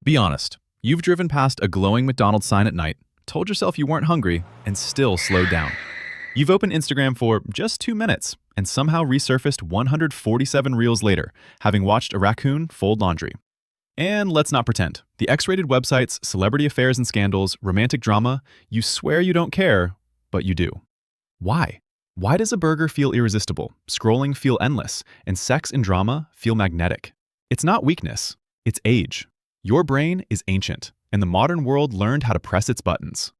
Be honest, you've driven past a glowing McDonald's sign at night, told yourself you weren't hungry, and still slowed down. You've opened Instagram for just 2 minutes and somehow resurfaced 147 reels later, having watched a raccoon fold laundry. And let's not pretend. The X-rated websites, celebrity affairs and scandals, romantic drama, you swear you don't care, but you do. Why? Why does a burger feel irresistible, scrolling feel endless, and sex and drama feel magnetic? It's not weakness, it's age. Your brain is ancient, and the modern world learned how to press its buttons.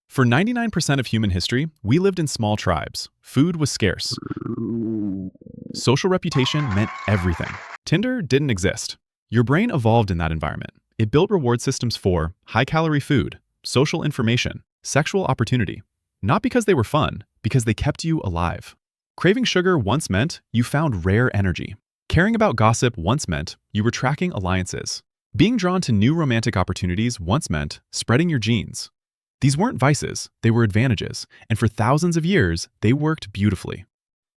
For 99% of human history, we lived in small tribes. Food was scarce. Social reputation meant everything. Tinder didn't exist. Your brain evolved in that environment. It built reward systems for high-calorie food, social information, sexual opportunity. Not because they were fun, because they kept you alive. Craving sugar once meant you found rare energy. Caring about gossip once meant you were tracking alliances. Being drawn to new romantic opportunities once meant spreading your genes. These weren't vices, they were advantages, and for thousands of years, they worked beautifully.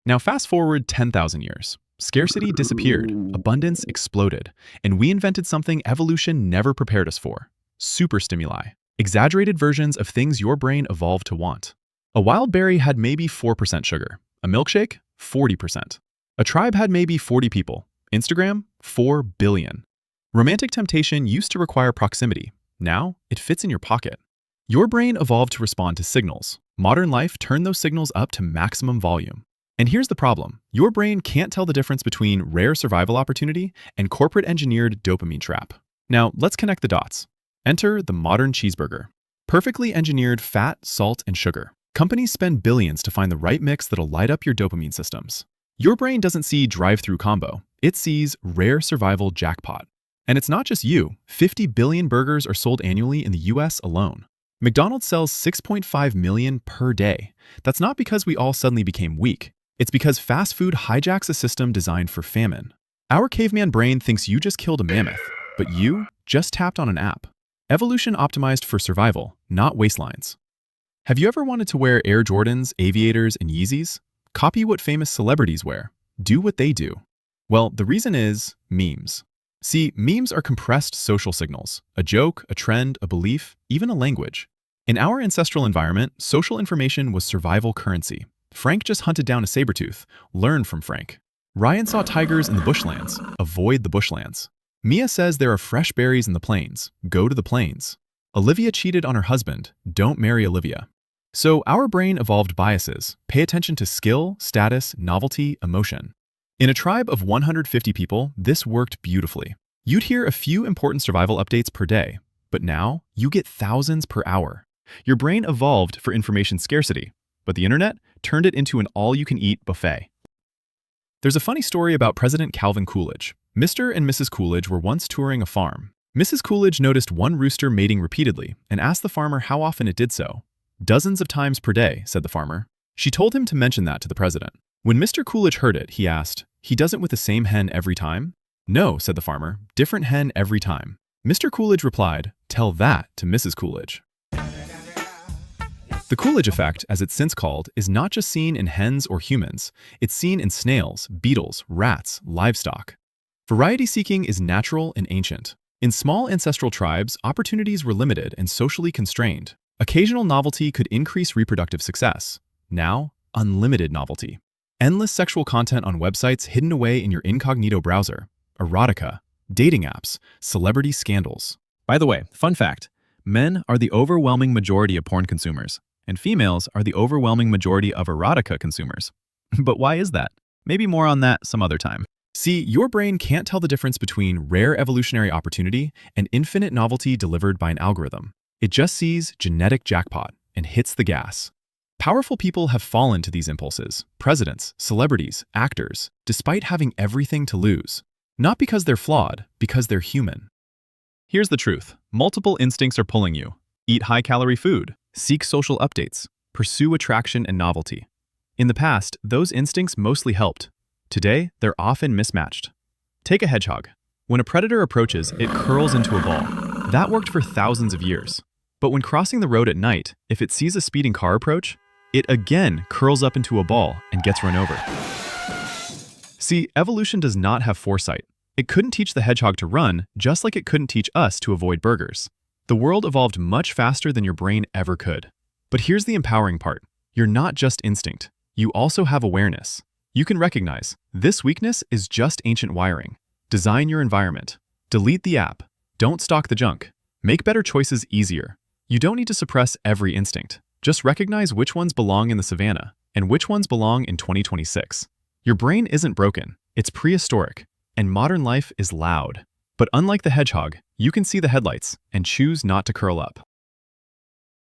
Now fast forward 10,000 years. Scarcity disappeared, abundance exploded, and we invented something evolution never prepared us for: superstimuli, exaggerated versions of things your brain evolved to want. A wild berry had maybe 4% sugar, a milkshake, 40%. A tribe had maybe 40 people, Instagram, 4 billion. Romantic temptation used to require proximity. Now, it fits in your pocket. Your brain evolved to respond to signals. Modern life turned those signals up to maximum volume. And here's the problem. Your brain can't tell the difference between rare survival opportunity and corporate-engineered dopamine trap. Now, let's connect the dots. Enter the modern cheeseburger. Perfectly engineered fat, salt, and sugar. Companies spend billions to find the right mix that'll light up your dopamine systems. Your brain doesn't see drive-through combo. It sees rare survival jackpot. And it's not just you. 50 billion burgers are sold annually in the US alone. McDonald's sells 6.5 million per day. That's not because we all suddenly became weak. It's because fast food hijacks a system designed for famine. Our caveman brain thinks you just killed a mammoth, but you just tapped on an app. Evolution optimized for survival, not waistlines. Have you ever wanted to wear Air Jordans, Aviators, and Yeezys? Copy what famous celebrities wear. Do what they do. Well, the reason is memes. See, memes are compressed social signals: a joke, a trend, a belief, even a language. In our ancestral environment, social information was survival currency. Frank just hunted down a saber-tooth. Learn from Frank. Ryan saw tigers in the bushlands. Avoid the bushlands. Mia says there are fresh berries in the plains. Go to the plains. Olivia cheated on her husband. Don't marry Olivia. So our brain evolved biases. Pay attention to skill, status, novelty, emotion. In a tribe of 150 people, this worked beautifully. You'd hear a few important survival updates per day, but now you get thousands per hour. Your brain evolved for information scarcity, but the internet turned it into an all-you-can-eat buffet. There's a funny story about President Calvin Coolidge. Mr. and Mrs. Coolidge were once touring a farm. Mrs. Coolidge noticed one rooster mating repeatedly and asked the farmer how often it did so. "Dozens of times per day," said the farmer. She told him to mention that to the president. When Mr. Coolidge heard it, he asked, "He does it with the same hen every time?" "No," said the farmer, "different hen every time." Mr. Coolidge replied, "Tell that to Mrs. Coolidge." The Coolidge Effect, as it's since called, is not just seen in hens or humans. It's seen in snails, beetles, rats, livestock. Variety seeking is natural and ancient. In small ancestral tribes, opportunities were limited and socially constrained. Occasional novelty could increase reproductive success. Now, unlimited novelty. Endless sexual content on websites hidden away in your incognito browser. Erotica, dating apps, celebrity scandals. By the way, fun fact, men are the overwhelming majority of porn consumers, and females are the overwhelming majority of erotica consumers. But why is that? Maybe more on that some other time. See, your brain can't tell the difference between rare evolutionary opportunity and infinite novelty delivered by an algorithm. It just sees genetic jackpot and hits the gas. Powerful people have fallen to these impulses: presidents, celebrities, actors, despite having everything to lose. Not because they're flawed, because they're human. Here's the truth. Multiple instincts are pulling you. Eat high-calorie food, seek social updates, pursue attraction and novelty. In the past, those instincts mostly helped. Today, they're often mismatched. Take a hedgehog. When a predator approaches, it curls into a ball. That worked for thousands of years. But when crossing the road at night, if it sees a speeding car approach, it again curls up into a ball and gets run over. See, evolution does not have foresight. It couldn't teach the hedgehog to run, just like it couldn't teach us to avoid burgers. The world evolved much faster than your brain ever could. But here's the empowering part. You're not just instinct. You also have awareness. You can recognize, this weakness is just ancient wiring. Design your environment. Delete the app. Don't stock the junk. Make better choices easier. You don't need to suppress every instinct. Just recognize which ones belong in the savannah and which ones belong in 2026. Your brain isn't broken. It's prehistoric. And modern life is loud. But unlike the hedgehog, you can see the headlights and choose not to curl up.